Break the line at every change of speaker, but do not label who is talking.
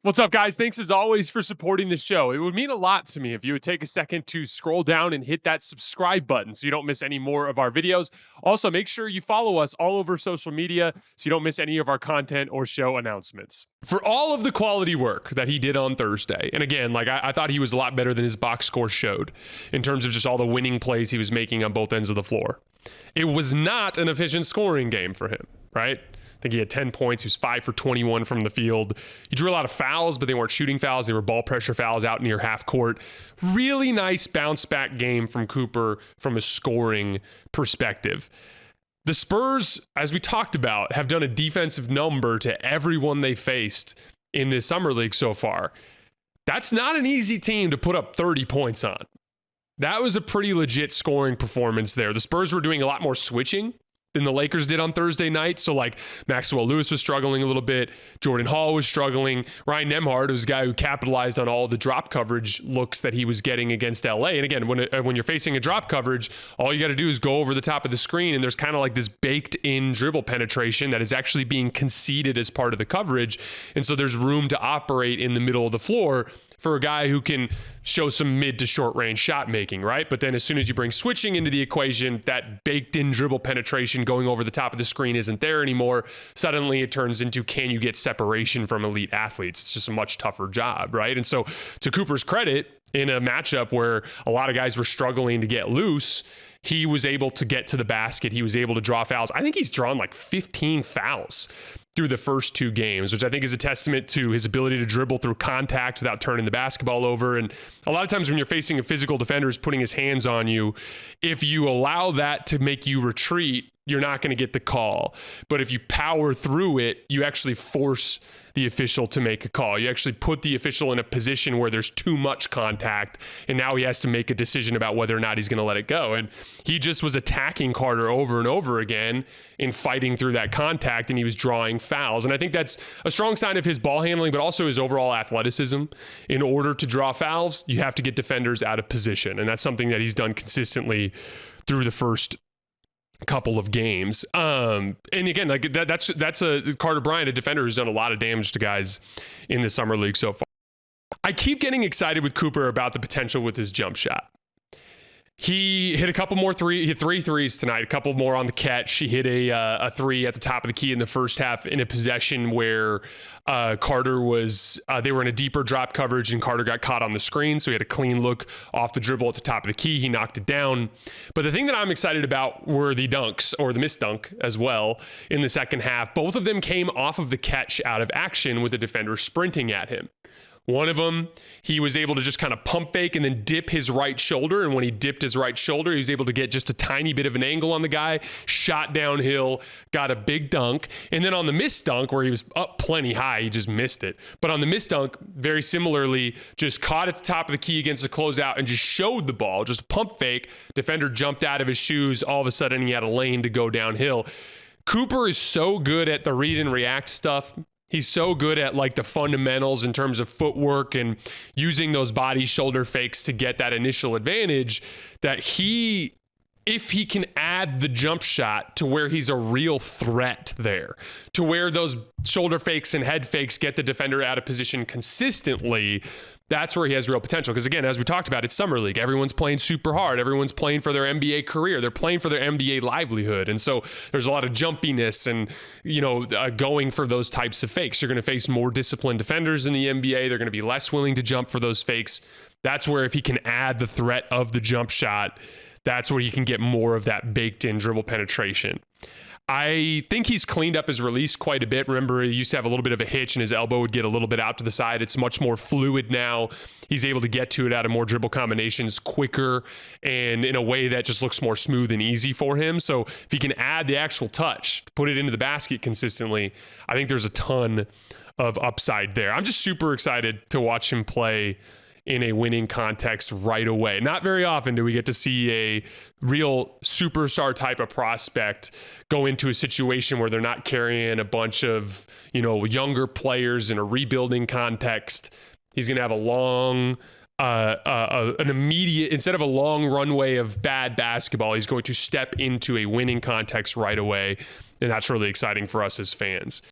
What's up, guys? Thanks as always for supporting the show. It would mean a lot to me if you would take a second to scroll down and hit that subscribe button so you don't miss any more of our videos. Also, make sure you follow us all over social media so you don't miss any of our content or show announcements. For all of the quality work that he did on Thursday, and again, I thought he was a lot better than his box score showed in terms of just all the winning plays he was making on both ends of the floor. It was not an efficient scoring game for him, right? I think he had 10 points. He was 5 for 21 from the field. He drew a lot of fouls, but they weren't shooting fouls. They were ball pressure fouls out near half court. Really nice bounce back game from Cooper from a scoring perspective. The Spurs, as we talked about, have done a defensive number to everyone they faced in this summer league so far. That's not an easy team to put up 30 points on. That was a pretty legit scoring performance there. The Spurs were doing a lot more switching than the Lakers did on Thursday night. So Maxwell Lewis was struggling a little bit. Jordan Hall was struggling. Ryan Nembhard was a guy who capitalized on all the drop coverage looks that he was getting against LA. And again, when you're facing a drop coverage, all you got to do is go over the top of the screen, and there's kind of like this baked in dribble penetration that is actually being conceded as part of the coverage. And so there's room to operate in the middle of the floor for a guy who can show some mid to short range shot making, right? But then as soon as you bring switching into the equation, that baked in dribble penetration going over the top of the screen isn't there anymore. Suddenly it turns into, can you get separation from elite athletes? It's just a much tougher job, right? And so to Cooper's credit, in a matchup where a lot of guys were struggling to get loose, he was able to get to the basket. He was able to draw fouls. I think he's drawn like 15 fouls through the first two games, which I think is a testament to his ability to dribble through contact without turning the basketball over. And a lot of times when you're facing a physical defender who's putting his hands on you, if you allow that to make you retreat, you're not going to get the call. But if you power through it, you actually force the official to make a call. You actually put the official in a position where there's too much contact, and now he has to make a decision about whether or not he's going to let it go. And he just was attacking Carter over and over again in fighting through that contact, and he was drawing fouls. And I think that's a strong sign of his ball handling, but also his overall athleticism. In order to draw fouls, you have to get defenders out of position, and that's something that he's done consistently through the first couple of games. And again, that's a Carter Bryant, a defender who's done a lot of damage to guys in the summer league so far. I keep getting excited with Cooper about the potential with his jump shot. He hit a couple more he hit 3 threes tonight, a couple more on the catch. He hit a three at the top of the key in the first half in a possession where Carter was, they were in a deeper drop coverage and Carter got caught on the screen. So he had a clean look off the dribble at the top of the key. He knocked it down. But the thing that I'm excited about were the dunks, or the missed dunk as well, in the second half. Both of them came off of the catch out of action with the defender sprinting at him. One of them, he was able to just kind of pump fake and then dip his right shoulder. And when he dipped his right shoulder, he was able to get just a tiny bit of an angle on the guy, shot downhill, got a big dunk. And then on the missed dunk, where he was up plenty high, he just missed it. But on the missed dunk, very similarly, just caught at the top of the key against the closeout and just showed the ball, just a pump fake. Defender jumped out of his shoes. All of a sudden, he had a lane to go downhill. Cooper is so good at the read and react stuff. He's so good at the fundamentals in terms of footwork and using those body shoulder fakes to get that initial advantage that if he can add the jump shot to where he's a real threat there, to where those shoulder fakes and head fakes get the defender out of position consistently, that's where he has real potential. Because again, as we talked about, it's summer league. Everyone's playing super hard. Everyone's playing for their NBA career. They're playing for their NBA livelihood. And so there's a lot of jumpiness and, going for those types of fakes. You're going to face more disciplined defenders in the NBA. They're going to be less willing to jump for those fakes. That's where if he can add the threat of the jump shot, that's where he can get more of that baked in dribble penetration. I think he's cleaned up his release quite a bit. Remember, he used to have a little bit of a hitch and his elbow would get a little bit out to the side. It's much more fluid now. He's able to get to it out of more dribble combinations quicker and in a way that just looks more smooth and easy for him. So if he can add the actual touch, put it into the basket consistently, I think there's a ton of upside there. I'm just super excited to watch him play in a winning context right away. Not very often do we get to see a real superstar type of prospect go into a situation where they're not carrying a bunch of, younger players in a rebuilding context. He's going to have a long, an immediate, instead of a long runway of bad basketball, he's going to step into a winning context right away. And that's really exciting for us as fans.